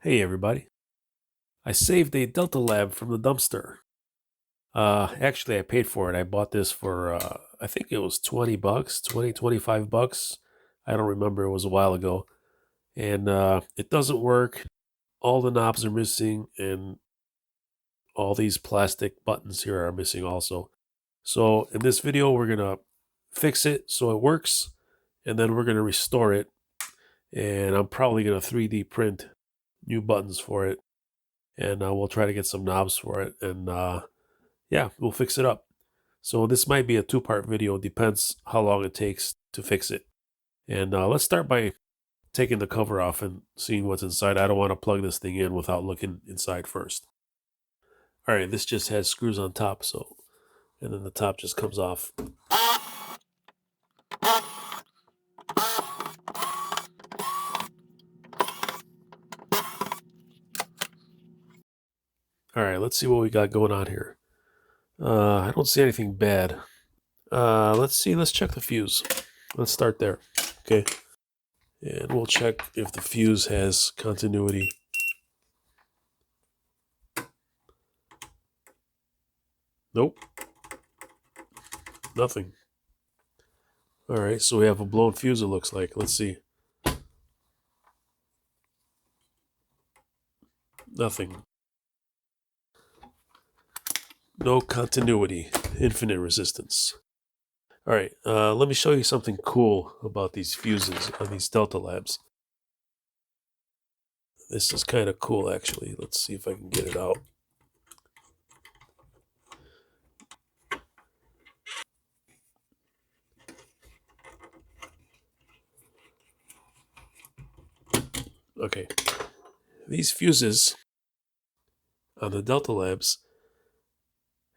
Hey everybody. I saved a DeltaLab from the dumpster. Actually I paid for it. I bought this for I think it was 20 bucks, 25 bucks. I don't remember, it was a while ago. And it doesn't work. All the knobs are missing and all these plastic buttons here are missing also. So in this video we're going to fix it so it works, and then we're going to restore it, and I'm probably going to 3D print new buttons for it, and we'll try to get some knobs for it, and yeah, we'll fix it up. So this might be a two-part video, depends how long it takes to fix it. And let's start by taking the cover off and seeing what's inside. I don't want to plug this thing in without looking inside first. All right, this just has screws on top, so, and then the top just comes off. All right, let's see what we got going on here. I don't see anything bad. Let's see, let's check the fuse. Let's start there, okay? And we'll check if the fuse has continuity. Nope. Nothing. All right, so we have a blown fuse, it looks like. Let's see. Nothing. No continuity. Infinite resistance. All right, let me show you something cool about these fuses on these DeltaLabs. This is kind of cool, actually. Let's see if I can get it out. Okay, these fuses on the DeltaLabs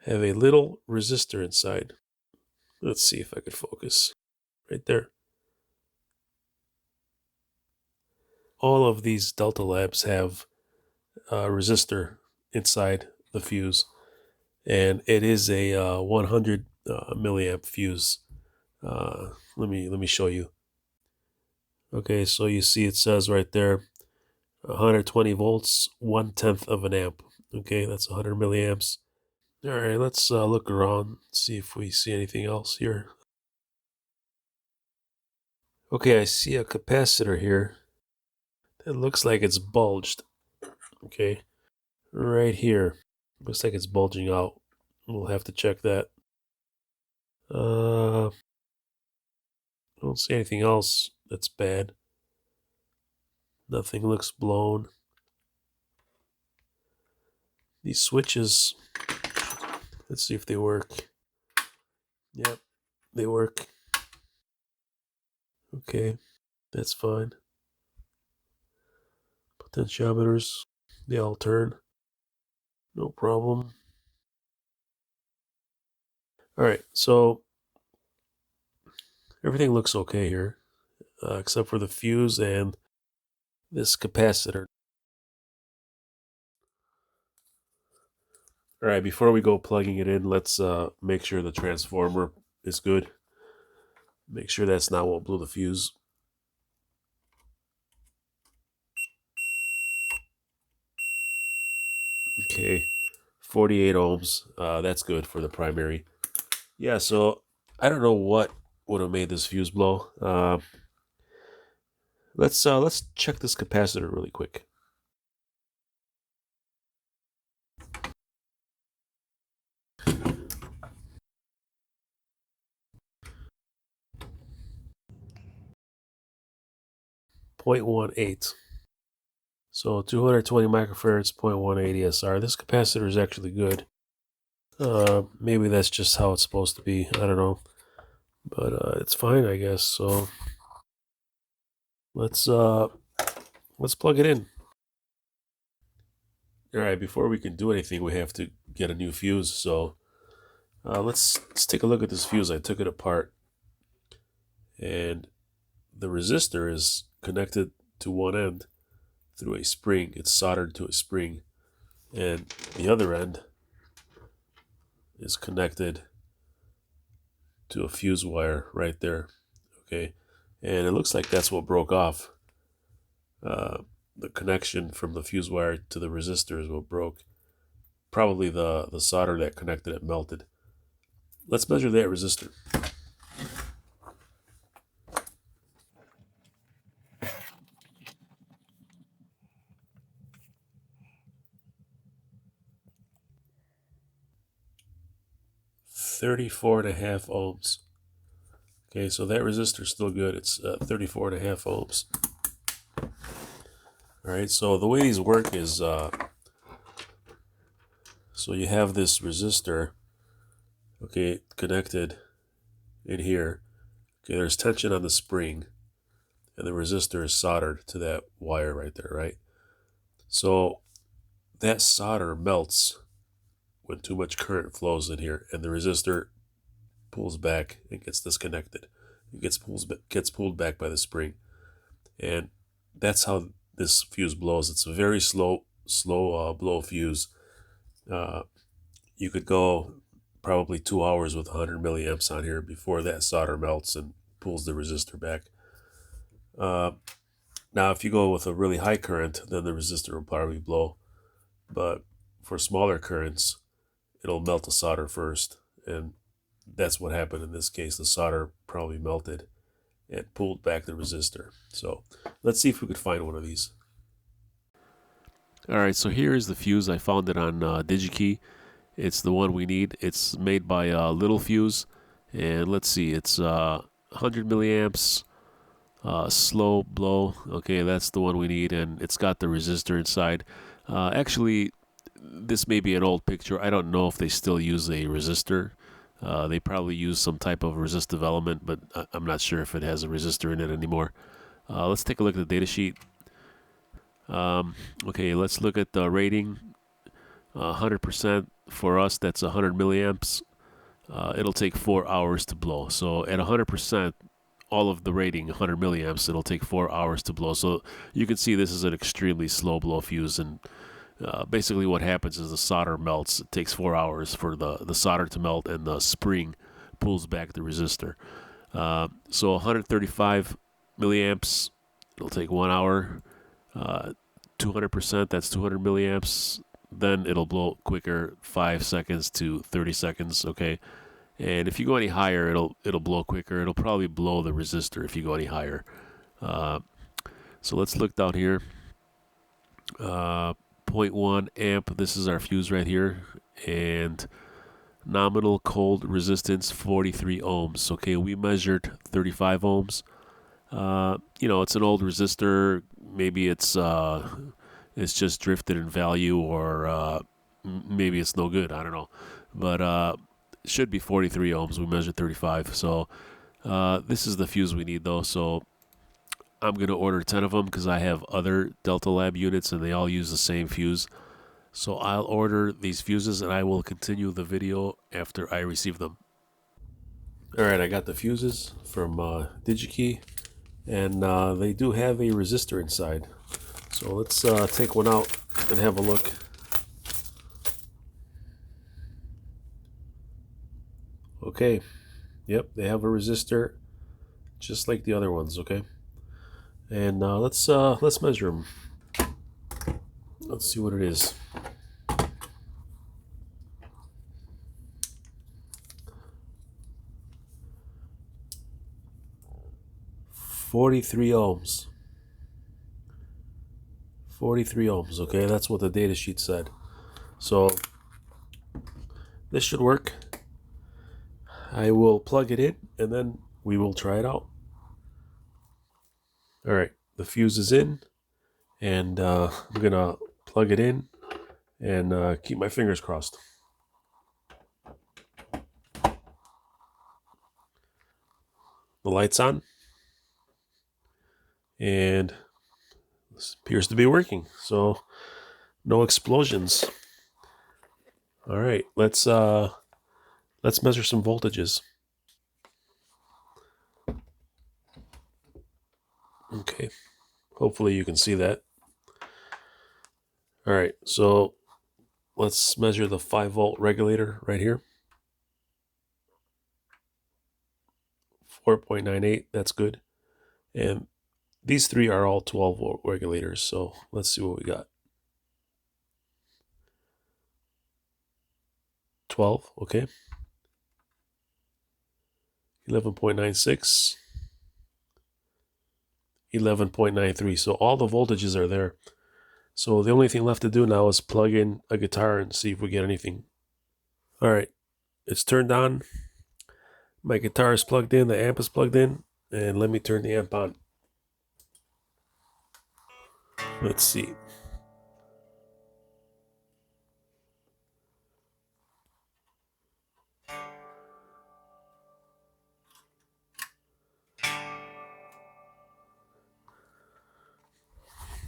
have a little resistor inside. Let's see if I could focus. Right there. All of these DeltaLabs have a resistor inside the fuse, and it is a 100 milliamp fuse. Let me show you. Okay, so you see it says right there 120 volts, 1/10 of an amp. Okay, that's 100 milliamps. All right, let's look around, see if we see anything else here. Okay, I see a capacitor here. It looks like it's bulged. Okay, right here. Looks like it's bulging out. We'll have to check that. I don't see anything else that's bad. Nothing looks blown. These switches, let's see if they work. Yep, they work. Okay, that's fine. Potentiometers, they all turn. No problem. All right, so everything looks okay here, except for the fuse and this capacitor. All right, before we go plugging it in, let's make sure the transformer is good. Make sure that's not what blew the fuse. Okay, 48 ohms. That's good for the primary. Yeah, so I don't know what would have made this fuse blow. Let's check this capacitor really quick. .18. So 220 microfarads, 0.18 ESR. This capacitor is actually good. Maybe that's just how it's supposed to be. I don't know, but it's fine, I guess. So let's plug it in. All right, before we can do anything, we have to get a new fuse. So let's take a look at this fuse. I took it apart, and the resistor is connected to one end through a spring. It's soldered to a spring, and the other end is connected to a fuse wire right there. Okay, and it looks like that's what broke off. the connection from the fuse wire to the resistor is what broke. Probably the solder that connected it melted. Let's measure that resistor. $34.5 ohms. Okay, so that resistor is still good. It's 34.5 ohms. All right, so the way these work is, so you have this resistor, okay, connected in here. Okay, there's tension on the spring, and the resistor is soldered to that wire right there, right? So that solder melts when too much current flows in here, and the resistor pulls back and gets disconnected. It gets pulled back by the spring, and that's how this fuse blows. It's a very slow blow fuse. You could go probably 2 hours with 100 milliamps on here before that solder melts and pulls the resistor back. Now, if you go with a really high current, then the resistor will probably blow. But for smaller currents, it'll melt the solder first, and that's what happened in this case. The solder probably melted and pulled back the resistor. So let's see if we could find one of these. All right, so here is the fuse. I found it on DigiKey. It's the one we need. It's made by Little Fuse, and let's see, it's 100 milliamps, slow blow. Okay, that's the one we need, and it's got the resistor inside. Actually, this may be an old picture. I don't know if they still use a resistor. They probably use some type of resistive element, but I'm not sure if it has a resistor in it anymore. Let's take a look at the data sheet. Okay, let's look at the rating. 100% for us, that's 100 milliamps. It'll take 4 hours to blow. So at 100%, all of the rating, 100 milliamps, it'll take 4 hours to blow. So you can see this is an extremely slow blow fuse, and basically what happens is the solder melts. It takes 4 hours for the solder to melt, and the spring pulls back the resistor. So 135 milliamps, it'll take 1 hour. 200%, that's 200 milliamps. Then it'll blow quicker, 5 seconds to 30 seconds, okay? And if you go any higher, it'll blow quicker. It'll probably blow the resistor if you go any higher. So let's look down here. 0.1 amp, this is our fuse right here. And nominal cold resistance, 43 ohms. Okay, we measured 35 ohms. It's an old resistor. Maybe it's just drifted in value, or maybe it's no good. I don't know. But it should be 43 ohms. We measured 35. So this is the fuse we need, though. So I'm going to order 10 of them because I have other DeltaLab units, and they all use the same fuse. So I'll order these fuses, and I will continue the video after I receive them. All right, I got the fuses from DigiKey, and they do have a resistor inside. So let's take one out and have a look. Okay, yep, they have a resistor just like the other ones, okay? And let's measure them. Let's see what it is. $43 ohms. 43 ohms, okay? That's what the data sheet said. So this should work. I will plug it in, and then we will try it out. All right, the fuse is in, and I'm gonna plug it in and keep my fingers crossed. The light's on, and this appears to be working. So no explosions. All right, let's measure some voltages. Okay, hopefully you can see that. All right, so let's measure the 5-volt regulator right here. 4.98, that's good. And These three are all 12 volt regulators, so let's see what we got. 12, okay. 11.96, 11.93. So all the voltages are there. So the only thing left to do now is plug in a guitar and see if we get anything. All right, it's turned on. My guitar is plugged in, the amp is plugged in, and let me turn the amp on. Let's see.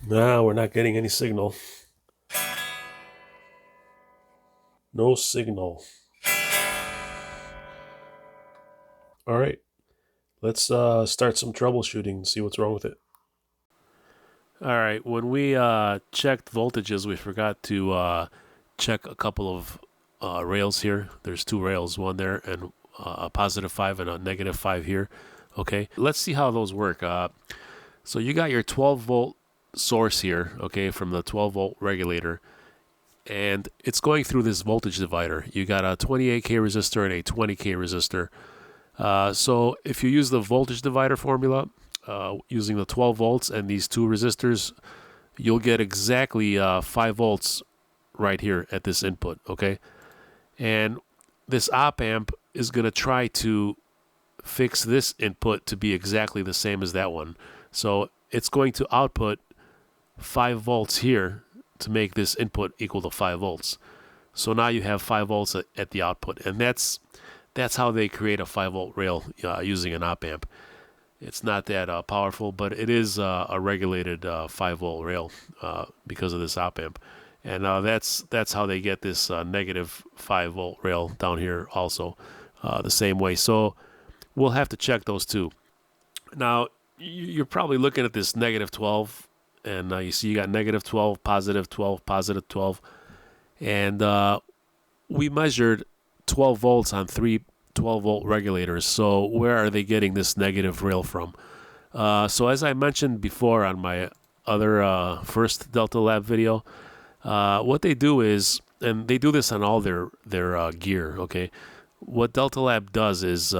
No, we're not getting any signal. No signal. All right, let's start some troubleshooting and see what's wrong with it. All right, when we checked voltages, we forgot to check a couple of rails here. There's two rails, one there and a +5 and a -5 here. Okay, let's see how those work. So you got your 12 volt source here, okay, from the 12 volt regulator, and it's going through this voltage divider. You got a 28K resistor and a 20K resistor. So if you use the voltage divider formula, using the 12 volts and these two resistors, you'll get exactly 5 volts right here at this input, okay? And this op amp is going to try to fix this input to be exactly the same as that one. So it's going to output 5 volts here to make this input equal to 5 volts. So now you have 5 volts at the output, and that's how they create a 5 volt rail using an op amp. It's not that powerful, but it is a regulated 5 volt rail because of this op amp. And that's how they get this -5 volt rail down here also the same way. So we'll have to check those two. Now, you're probably looking at this -12, and you see you got -12, +12, +12. And we measured 12 volts on three 12 volt regulators. So where are they getting this negative rail from? So as I mentioned before on my other first DeltaLab video, what they do is, and they do this on all their gear, okay? What DeltaLab does is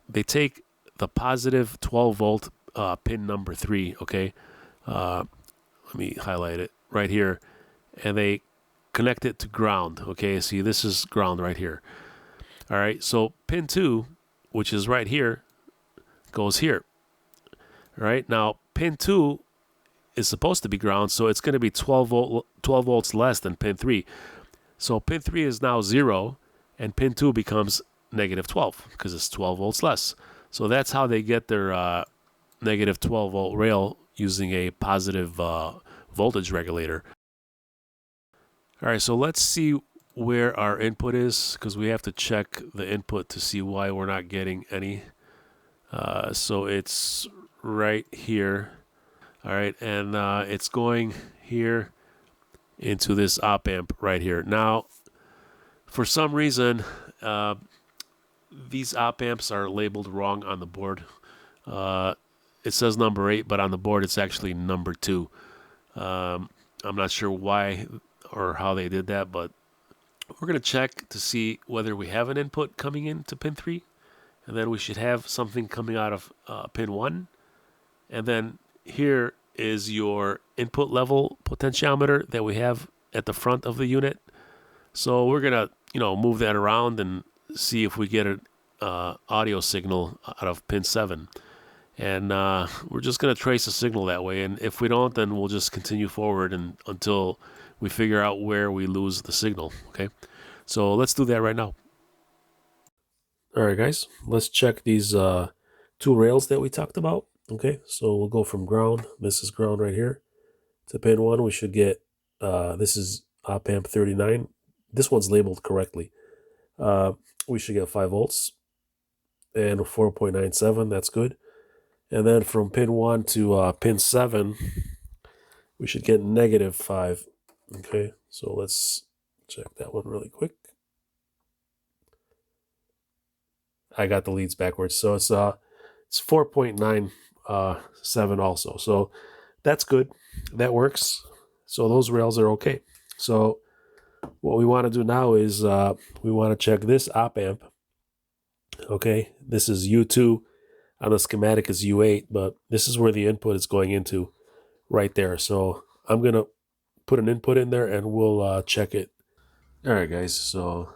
they take the positive 12 volt pin number 3, okay? Let me highlight it right here, and they connect it to ground, okay? See, this is ground right here. All right, so pin 2, which is right here, goes here. All right, now pin 2 is supposed to be ground, so it's going to be 12 volts less than pin 3. So pin 3 is now 0, and pin 2 becomes -12 because it's 12 volts less. So that's how they get their -12 volt rail using a positive voltage regulator. All right, so let's see where our input is, because we have to check the input to see why we're not getting any. So it's right here. All right, and it's going here into this op amp right here. Now, for some reason, these op amps are labeled wrong on the board. It says number 8, but on the board it's actually number 2. I'm not sure why or how they did that, but we're going to check to see whether we have an input coming into pin 3, and then we should have something coming out of pin 1. And then here is your input level potentiometer that we have at the front of the unit. So we're going to, move that around and see if we get an audio signal out of pin 7. And we're just going to trace a signal that way. And if we don't, then we'll just continue forward until we figure out where we lose the signal, okay? So let's do that right now. All right, guys, let's check these 2 rails that we talked about, okay? So we'll go from ground, this is ground right here, to pin 1. We should get, this is op amp 39. This one's labeled correctly. We should get 5 volts and 4.97, that's good. And then from pin 1 to pin 7, we should get -5. Okay, so let's check that one really quick. I got the leads backwards, so it's 4.9 7 also. So that's good. That works. So those rails are okay. So what we want to do now is we want to check this op amp. Okay, this is U2. On the schematic is U8, but this is where the input is going into right there. So I'm going to put an input in there and we'll check it. All right, guys. So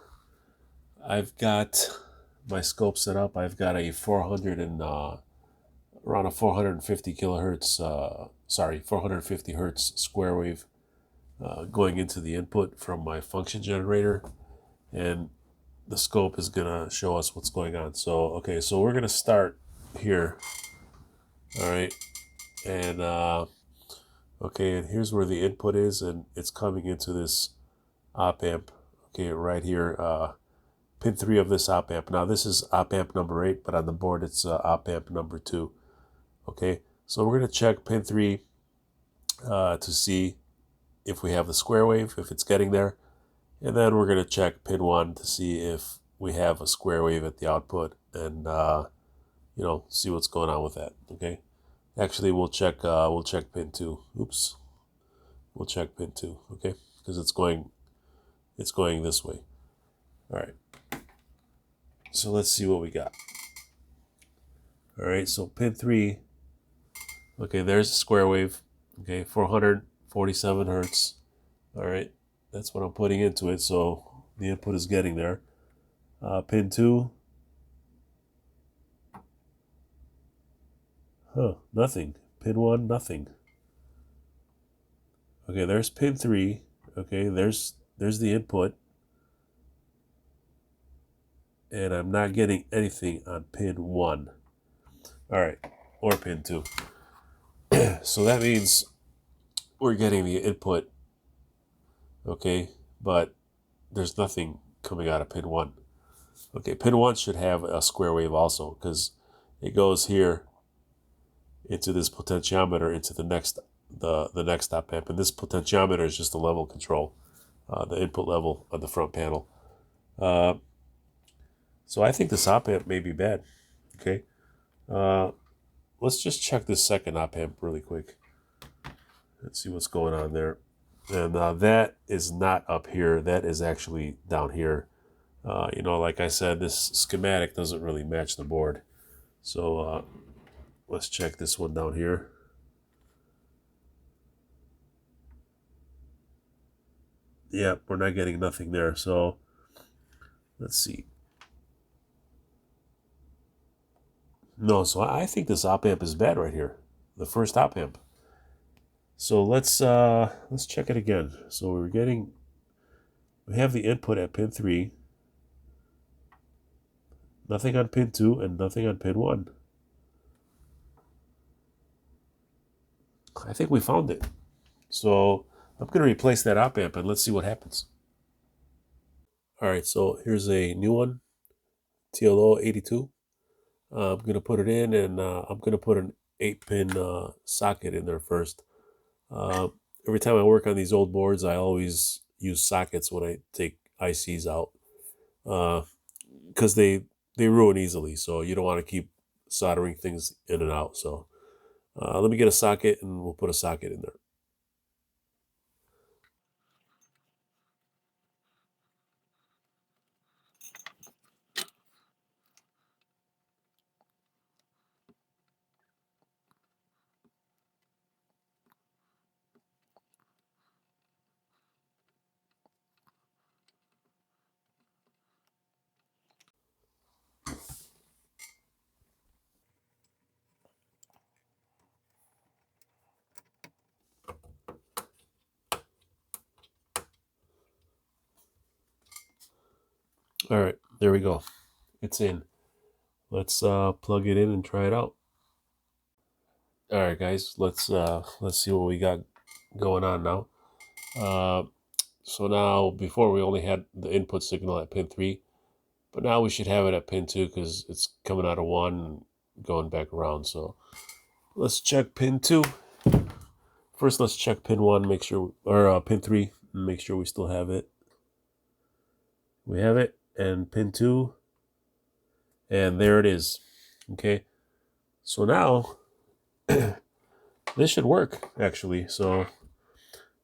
I've got my scope set up. I've got a 400 and around a 450 kilohertz, 450 hertz square wave going into the input from my function generator, and the scope is gonna show us what's going on. So okay, so we're gonna start here. All right, and okay, and here's where the input is, and it's coming into this op amp. Okay, right here, pin 3 of this op amp. Now this is op amp number 8, but on the board it's op amp number 2. Okay, so we're going to check pin 3 to see if we have the square wave, if it's getting there. And then we're going to check pin 1 to see if we have a square wave at the output and, you know, see what's going on with that. Okay, actually we'll check pin 2. Oops. We'll check pin 2, okay, because it's going this way. All right. So let's see what we got. All right, so pin 3. Okay, there's a square wave. Okay, 447 hertz. All right, that's what I'm putting into it. So the input is getting there. Pin 2. Nothing. Pin 1, nothing. Okay, there's pin 3. Okay, there's the input. And I'm not getting anything on pin 1. All right, or pin 2. So that means we're getting the input, okay, but there's nothing coming out of pin 1. Okay, pin 1 should have a square wave also, because it goes here into this potentiometer into the next op amp, and this potentiometer is just the level control, the input level on the front panel. So I think this op amp may be bad. Okay, let's just check this second op amp really quick. Let's see what's going on there. And that is not up here. That is actually down here. You know, like I said, this schematic doesn't really match the board. So let's check this one down here. Yeah, we're not getting nothing there. So let's see. No, so I think this op amp is bad right here. The first op amp. So let's check it again. So we have the input at pin 3. Nothing on pin 2 and nothing on pin 1. I think we found it. So I'm going to replace that op amp and let's see what happens. All right, so here's a new one, TLO 82. I'm going to put it in, and I'm going to put an 8-pin socket in there first. Every time I work on these old boards, I always use sockets when I take ICs out, because they ruin easily. So you don't want to keep soldering things in and out. So let me get a socket, and we'll put a socket in there. All right, there we go. It's in. Let's plug it in and try it out. All right, guys. Let's see what we got going on now. So now, before we only had the input signal at pin 3, but now we should have it at pin 2 because it's coming out of 1 and going back around. So let's check pin 2. First, let's check pin 1, make sure, or pin 3, and make sure we still have it. We have it, and pin 2, and there it is. Okay, so now This should work, actually. So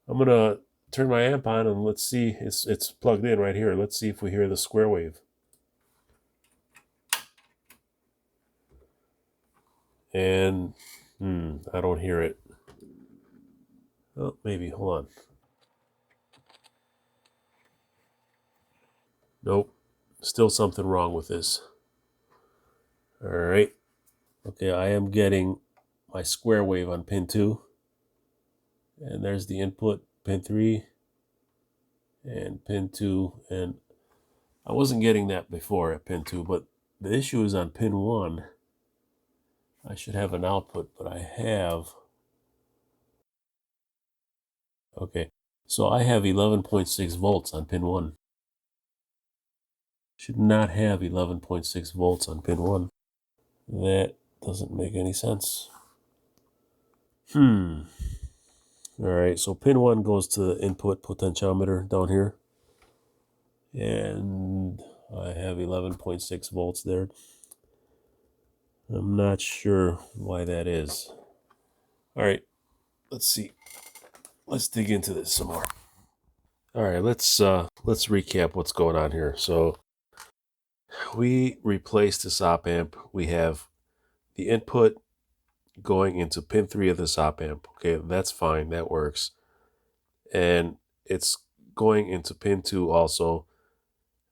I'm going to turn my amp on and let's see. It's plugged in right here. Let's see if we hear the square wave. And I don't hear it. Oh, maybe. Hold on. Nope. Still something wrong with this. All right. Okay, I am getting my square wave on pin 2. And there's the input, pin 3 and pin 2. And I wasn't getting that before at pin 2, but the issue is on pin 1. I should have an output, but I have... Okay, so I have 11.6 volts on pin 1. Should not have 11.6 volts on pin 1. That doesn't make any sense. All right, so pin 1 goes to the input potentiometer down here. And I have 11.6 volts there. I'm not sure why that is. All right, let's see. Let's dig into this some more. All right, let's recap what's going on here. So we replaced this op amp. We have the input going into pin 3 of this op amp. Okay, that's fine. That works. And it's going into pin 2 also.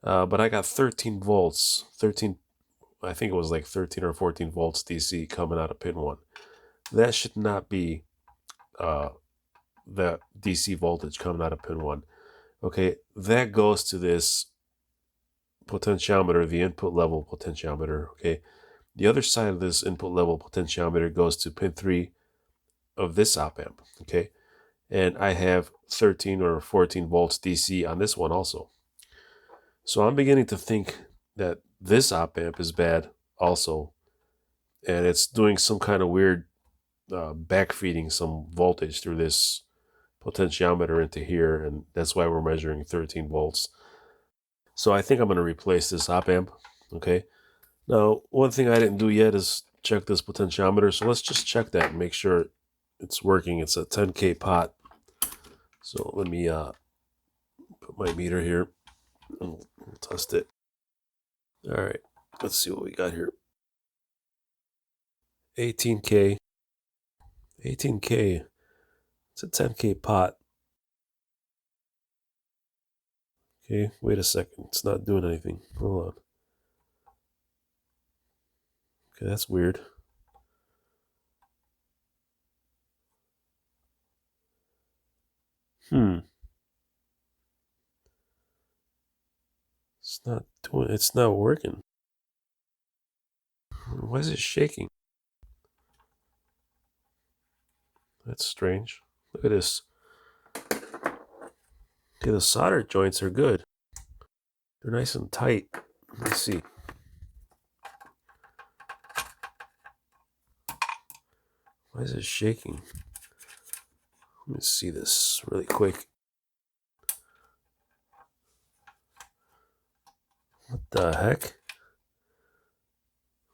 But I got 13 volts. I think it was like 13 or 14 volts DC coming out of pin 1. That should not be the DC voltage coming out of pin 1. Okay, that goes to this potentiometer, the input level potentiometer. Okay, the other side of this input level potentiometer goes to pin 3 of this op amp. Okay, and I have 13 or 14 volts DC on this one also. So I'm beginning to think that this op amp is bad also, and it's doing some kind of weird backfeeding some voltage through this potentiometer into here, and that's why we're measuring 13 volts. So I think I'm going to replace this op amp. Okay. Now, one thing I didn't do yet is check this potentiometer, so let's just check that and make sure it's working. It's a 10K pot. So let me put my meter here and we'll test it. All right, let's see what we got here. 18K. 18K. It's a 10K pot. Okay, wait a second. It's not doing anything. Hold on. Okay, that's weird. It's not working. Why is it shaking? That's strange. Look at this. Okay, the solder joints are good. They're nice and tight. Let's see. Why is it shaking? Let me see this really quick. What the heck?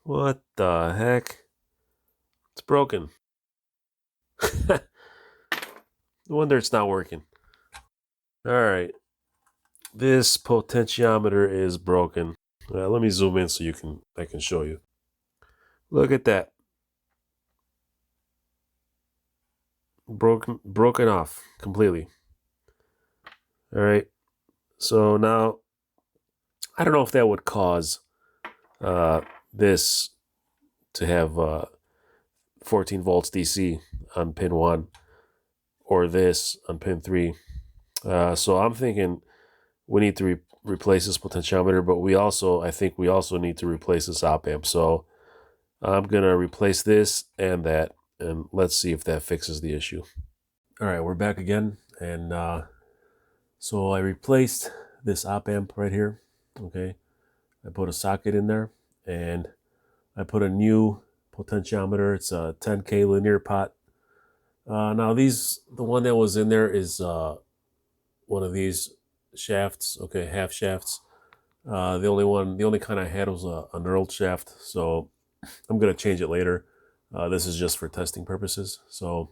What the heck? It's broken. No wonder it's not working. All right. This potentiometer is broken. Let me zoom in so I can show you. Look at that. Broken off completely. All right. So now, I don't know if that would cause this to have 14 volts DC on pin 1 or this on pin 3. So I'm thinking we need to replace this potentiometer, but I think we also need to replace this op amp. So I'm going to replace this and that, and let's see if that fixes the issue. All right, we're back again. And so I replaced this op amp right here. Okay, I put a socket in there and I put a new potentiometer. It's a 10K linear pot. Now the one that was in there is one of these shafts. Okay, half shafts. The only kind I had was a knurled shaft. So I'm gonna change it later. This is just for testing purposes. So,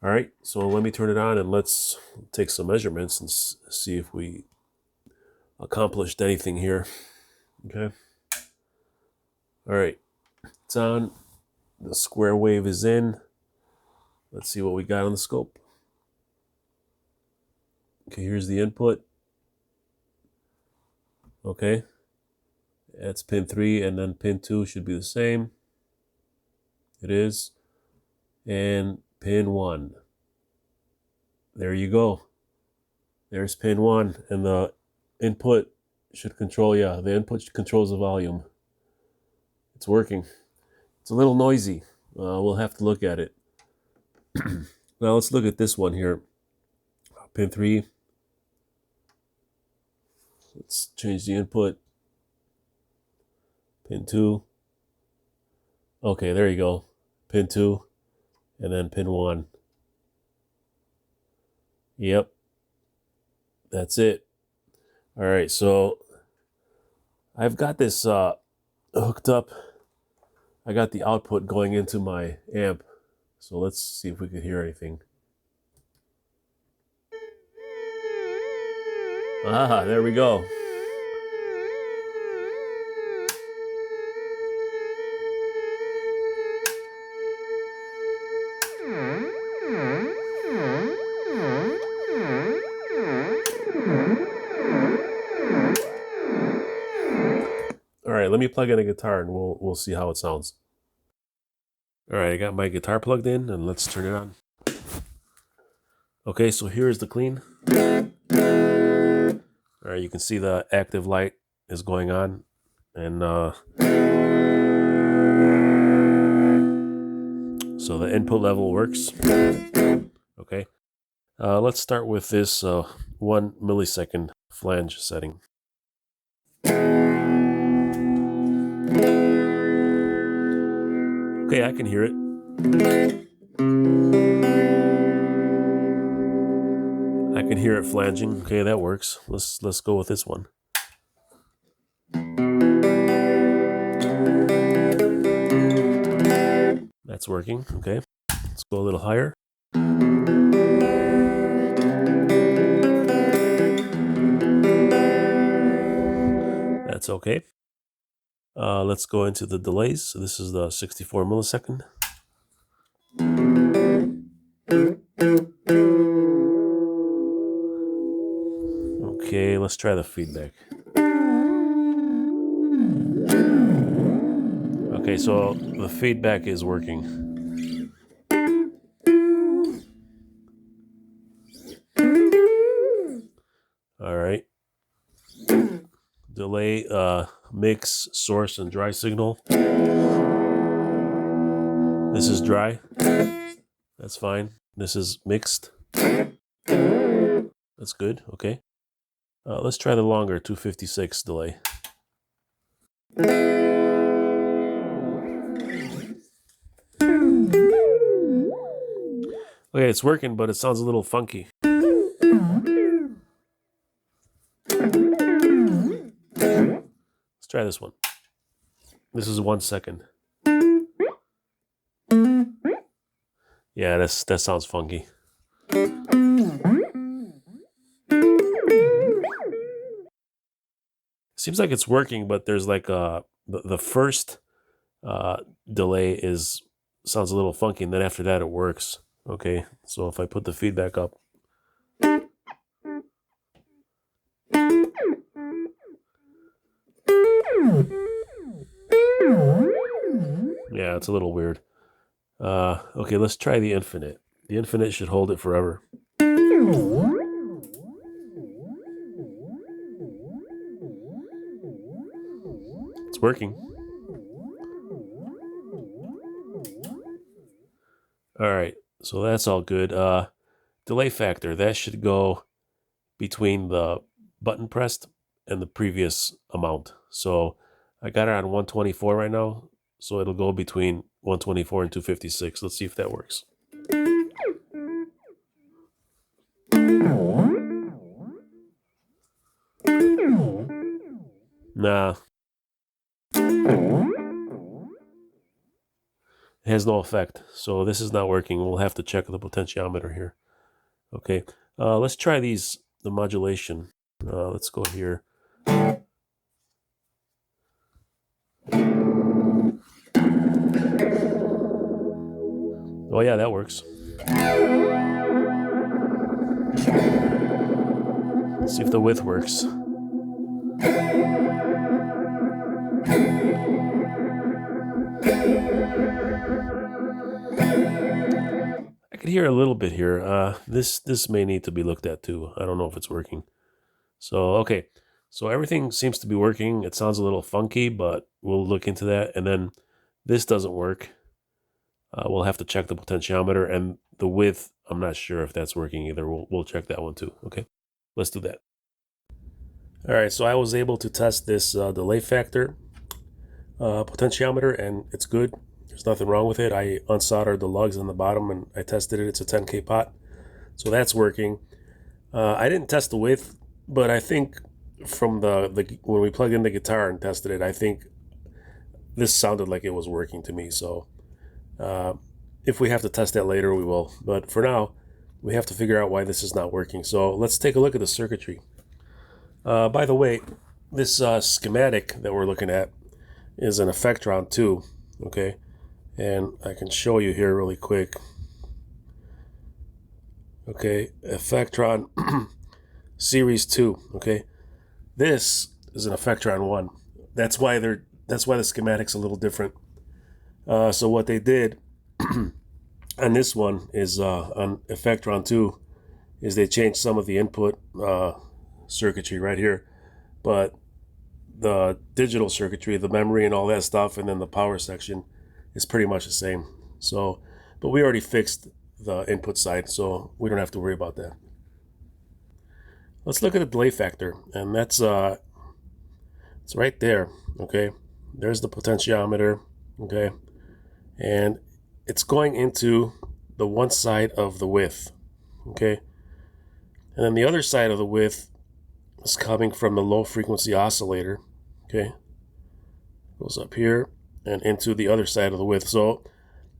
all right, so let me turn it on and let's take some measurements and see if we accomplished anything here. Okay. All right, it's on. The square wave is in. Let's see what we got on the scope. Okay, here's the input. Okay, that's pin 3, and then pin 2 should be the same. It is. And pin 1. There you go. There's pin 1, and the input should control, yeah, the input controls the volume. It's working. It's a little noisy. We'll have to look at it. Now let's look at this one here. Pin 3. Let's change the input. Pin 2. Okay, there you go. Pin 2, and then pin 1. Yep. That's it. All right, so I've got this hooked up. I got the output going into my amp. So let's see if we could hear anything. Ah, there we go. All right, let me plug in a guitar and we'll see how it sounds. All right, I got my guitar plugged in and let's turn it on. Okay, so here's the clean. All right, you can see the active light is going on, and so the input level works. Okay, let's start with this 1 millisecond flange setting. Okay, I can hear it. I can hear it flanging. Okay, that works. Let's go with this one. That's working. Okay, let's go a little higher. That's okay. Let's go into the delays. So this is the 64 millisecond. Okay, let's try the feedback. Okay, so the feedback is working. All right. Delay, mix, source, and dry signal. This is dry. That's fine. This is mixed. That's good. Okay. Let's try the longer 256 delay. Okay, it's working, but it sounds a little funky. Let's try this one. This is 1 second. Yeah, that sounds funky. Seems like it's working, but there's like the first delay sounds a little funky, and then after that it works. Okay, so if I put the feedback up, yeah, it's a little weird. Okay, let's try the infinite. The infinite should hold it forever. It's working. All right, so that's all good. Delay factor, that should go between the button pressed and the previous amount. So I got it on 124 right now, so it'll go between 124 and 256. Let's see if that works. Nah. It has no effect. So this is not working. We'll have to check the potentiometer here. Okay, let's try the modulation. Let's go here. Oh yeah, that works. Let's see if the width works. I can hear a little bit here. This may need to be looked at too. I don't know if it's working. So, okay. So everything seems to be working. It sounds a little funky, but we'll look into that. And then this doesn't work. We'll have to check the potentiometer, and the width, I'm not sure if that's working either. We'll check that one too. Okay, let's do that. All right, so I was able to test this delay factor potentiometer, and it's good. There's nothing wrong with it. I unsoldered the lugs on the bottom, and I tested it. It's a 10K pot, so that's working. I didn't test the width, but I think from the when we plugged in the guitar and tested it, I think this sounded like it was working to me. So if we have to test that later, we will. But for now, we have to figure out why this is not working. So let's take a look at the circuitry. By the way, this schematic that we're looking at is an Effectron 2, okay? And I can show you here really quick. Okay, Effectron Series 2, okay? This is an Effectron 1. That's why the schematic's a little different. So what they did on this one is on Effectron 2 is they changed some of the input circuitry right here, but the digital circuitry, the memory and all that stuff, and then the power section is pretty much the same. So, but we already fixed the input side, so we don't have to worry about that. Let's look at the delay factor, and that's it's right there. Okay, there's the potentiometer. Okay, and it's going into the one side of the width. Okay, and then the other side of the width is coming from the low frequency oscillator. Okay, goes up here and into the other side of the width. So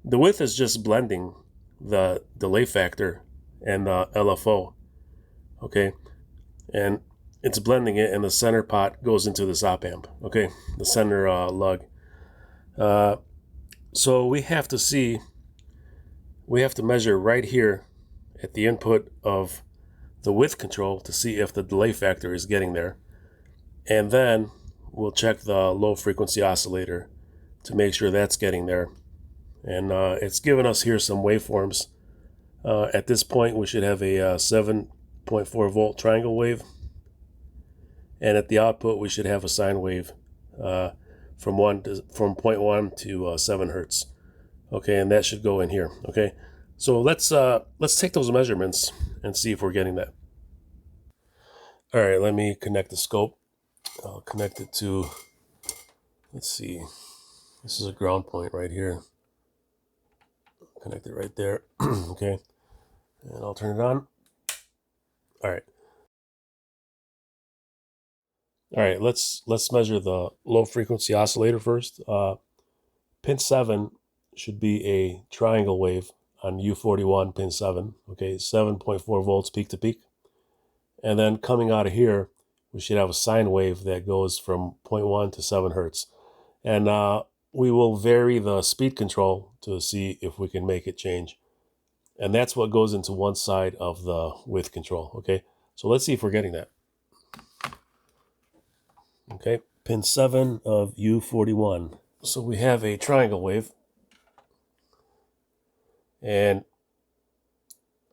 the width is just blending the delay factor and the LFO. Okay, and it's blending it, and the center pot goes into this op amp. Okay, the center lug. So we have to measure right here at the input of the width control to see if the delay factor is getting there. And then we'll check the low frequency oscillator to make sure that's getting there. And it's given us here some waveforms. At this point, we should have a 7.4 volt triangle wave. And at the output, we should have a sine wave from 0.1 to 7 hertz. Okay, and that should go in here. Okay, so let's take those measurements and see if we're getting that. All right, let me connect the scope. I'll connect it to, let's see, this is a ground point right here. Connect it right there. Okay, and I'll turn it on. All right. All right, let's measure the low frequency oscillator first. Pin 7 should be a triangle wave on U41 pin 7. Okay, 7.4 volts peak to peak. And then coming out of here, we should have a sine wave that goes from 0.1 to 7 hertz. And we will vary the speed control to see if we can make it change. And that's what goes into one side of the width control. Okay, so let's see if we're getting that. Okay, pin 7 of U41. So we have a triangle wave. And,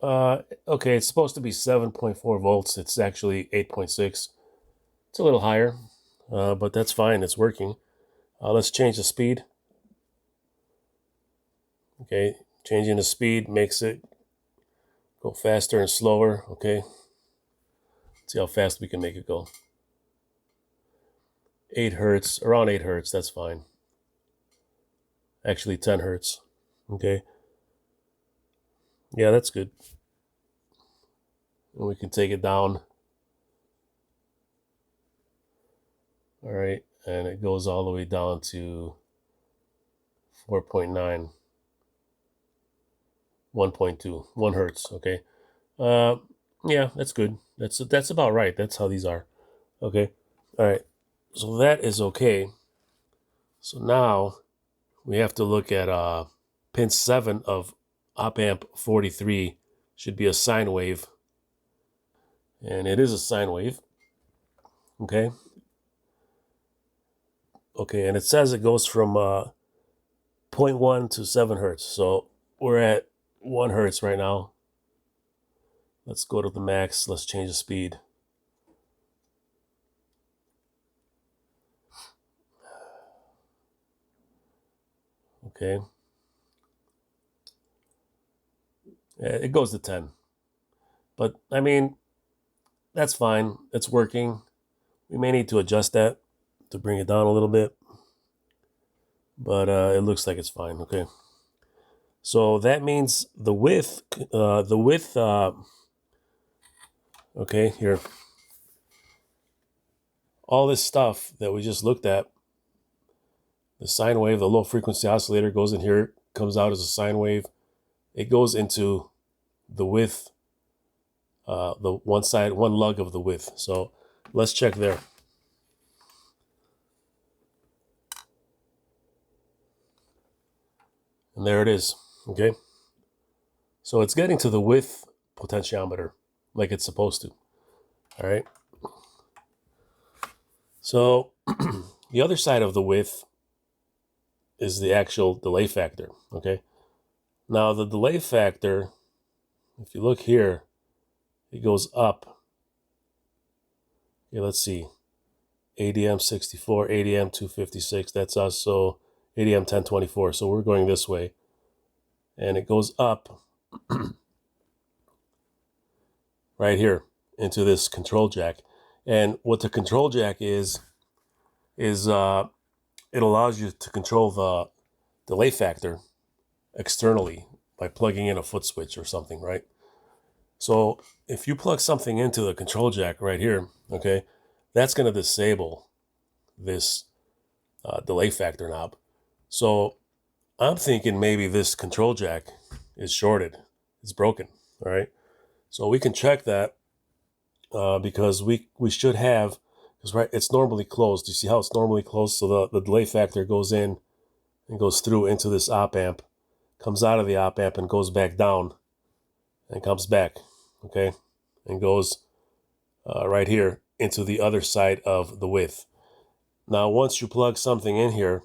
okay, it's supposed to be 7.4 volts. It's actually 8.6. It's a little higher, but that's fine. It's working. Let's change the speed. Okay, changing the speed makes it go faster and slower. Okay, see how fast we can make it go. 8 hertz, around 8 hertz, that's fine. Actually 10 hertz. Okay, yeah, that's good. And we can take it down. All right, and it goes all the way down to 4.9. 1.2, 1 hertz. Okay. Yeah, that's good. That's about right. That's how these are. Okay. All right. So that is okay. So now we have to look at pin 7 of op amp 43 should be a sine wave. And it is a sine wave. Okay. Okay, and it says it goes from 0.1 to 7 hertz. So we're at 1 hertz right now. Let's go to the max. Let's change the speed. Okay. It goes to 10. But, I mean, that's fine. It's working. We may need to adjust that to bring it down a little bit. But it looks like it's fine. Okay. So that means the width, okay, here. All this stuff that we just looked at, the sine wave, the low frequency oscillator goes in here, comes out as a sine wave. It goes into the width, the one side, one lug of the width. So let's check there. And there it is, okay? So it's getting to the width potentiometer like it's supposed to, all right? So the other side of the width is the actual delay factor, okay? Now the delay factor, if you look here, it goes up. Okay, let's see. ADM 64, ADM 256, that's us. So ADM 1024, so we're going this way. And it goes up right here into this control jack. And what the control jack is it allows you to control the delay factor externally by plugging in a foot switch or something, right? So if you plug something into the control jack right here, okay, that's going to disable this delay factor knob. So I'm thinking maybe this control jack is shorted. It's broken, all right? So we can check that because we should have, because right, it's normally closed. You see how it's normally closed? So the delay factor goes in and goes through into this op amp, comes out of the op amp and goes back down and comes back, okay? And goes right here into the other side of the width. Now, once you plug something in here,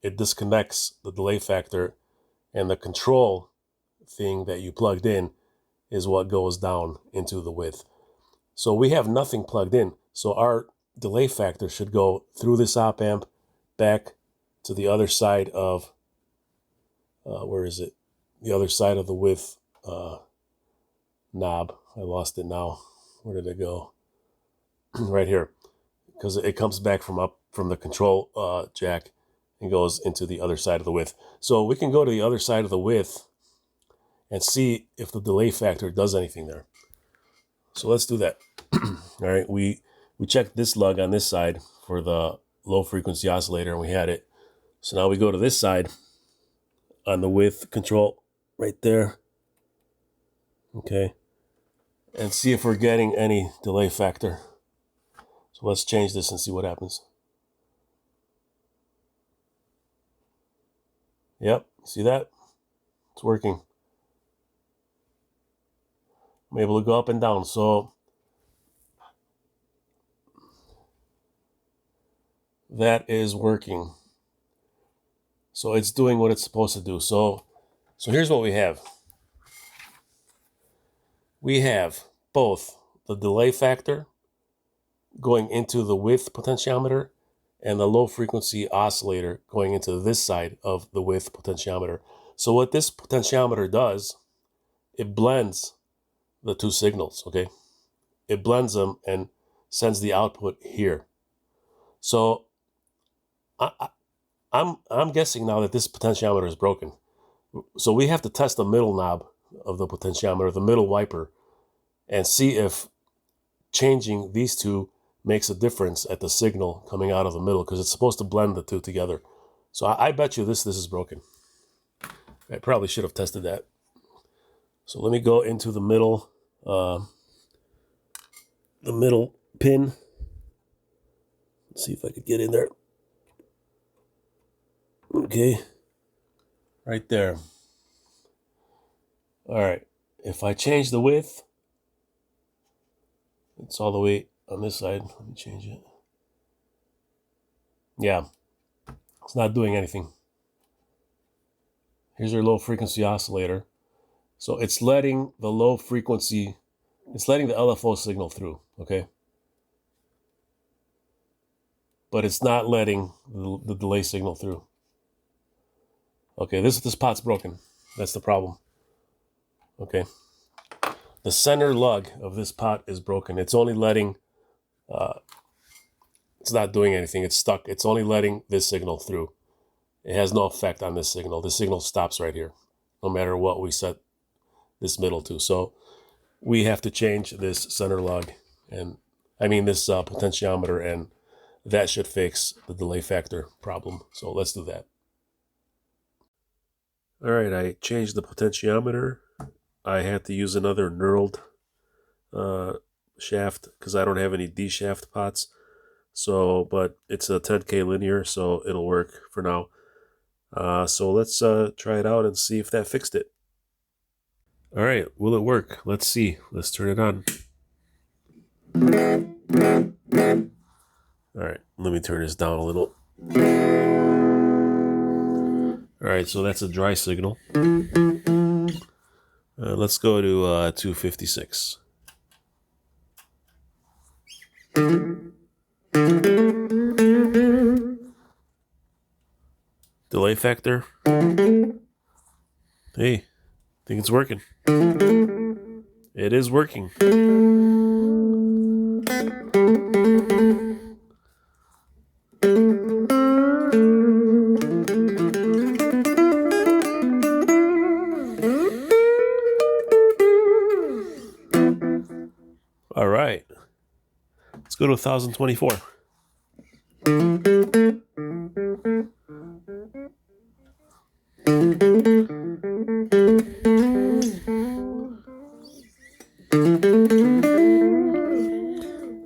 it disconnects the delay factor, and the control thing that you plugged in is what goes down into the width. So we have nothing plugged in. So our delay factor should go through this op amp back to the other side of, where is it? The other side of the width knob. I lost it now. Where did it go? Right here. Because it comes back from the control jack and goes into the other side of the width. So we can go to the other side of the width and see if the delay factor does anything there. So let's do that. All right, we checked this lug on this side for the low frequency oscillator and we had it. So now we go to this side on the width control right there. Okay, and see if we're getting any delay factor. So let's change this and see what happens. Yep, see that? It's working. I'm able to go up and down. So that is working. So it's doing what it's supposed to do. So here's what we have. We have both the delay factor going into the width potentiometer and the low frequency oscillator going into this side of the width potentiometer. So what this potentiometer does, it blends the two signals, okay? It blends them and sends the output here. So I'm guessing now that this potentiometer is broken. So we have to test the middle knob of the potentiometer, the middle wiper, and see if changing these two makes a difference at the signal coming out of the middle, because it's supposed to blend the two together. So I bet you this is broken. I probably should have tested that. So let me go into the middle pin. Let's see if I could get in there. Okay, right there. All right, if I change the width, it's all the way on this side. Let me change it. Yeah, it's not doing anything. Here's our low frequency oscillator. So it's letting the low frequency, it's letting the LFO signal through, okay? But it's not letting the delay signal through. Okay, this pot's broken. That's the problem. Okay. The center lug of this pot is broken. It's only letting, it's not doing anything. It's stuck. It's only letting this signal through. It has no effect on this signal. The signal stops right here, no matter what we set this middle to. So we have to change this center lug, and I mean this potentiometer, and that should fix the delay factor problem. So let's do that. All right, I changed the potentiometer. I had to use another knurled shaft because I don't have any D shaft pots. So, but it's a 10K linear, so it'll work for now. So let's try it out and see if that fixed it. All right, will it work? Let's see. Let's turn it on. All right, let me turn this down a little. All right, so that's a dry signal. Let's go to 256. Delay factor. Hey, I think it's working. It is working. All right. Let's go to 1024.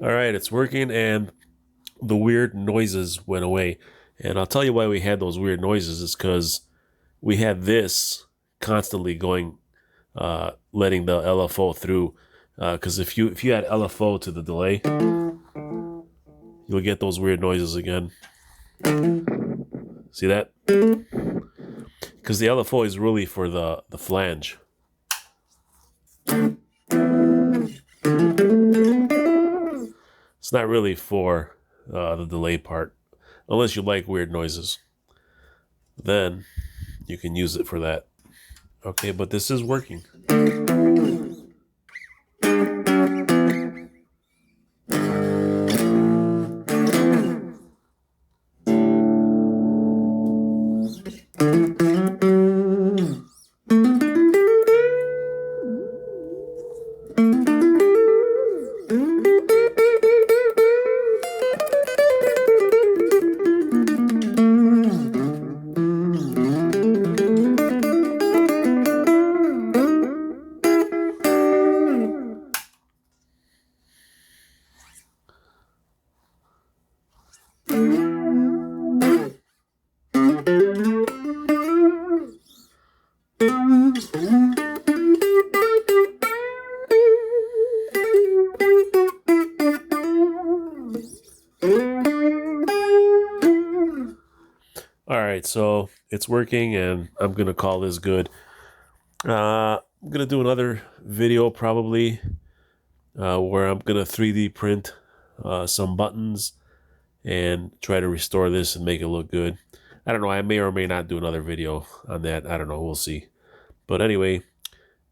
All right, it's working, and the weird noises went away. And I'll tell you why we had those weird noises is because we had this constantly going, letting the LFO through. Because if you add LFO to the delay, you'll get those weird noises again. See that? Because the LFO is really for the flange. It's not really for the delay part, unless you like weird noises. Then you can use it for that. Okay, but this is working. All right, so it's working, and I'm gonna call this good. I'm gonna do another video probably where I'm gonna 3D print some buttons and try to restore this and make it look good. I don't know, I may or may not do another video on that. I don't know, we'll see. But anyway,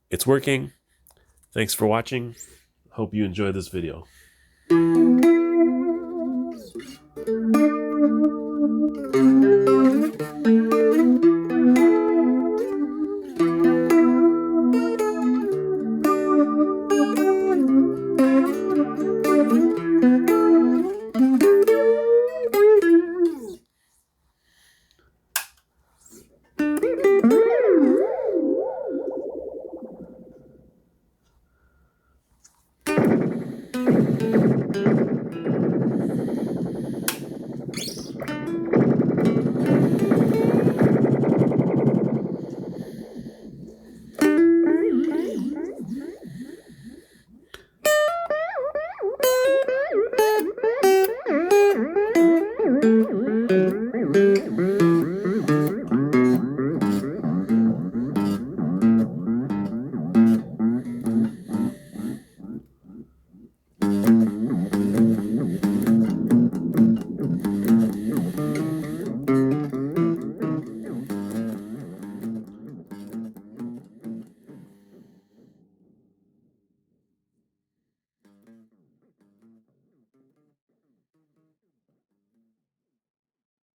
it's working. Thanks for watching. Hope you enjoyed this video.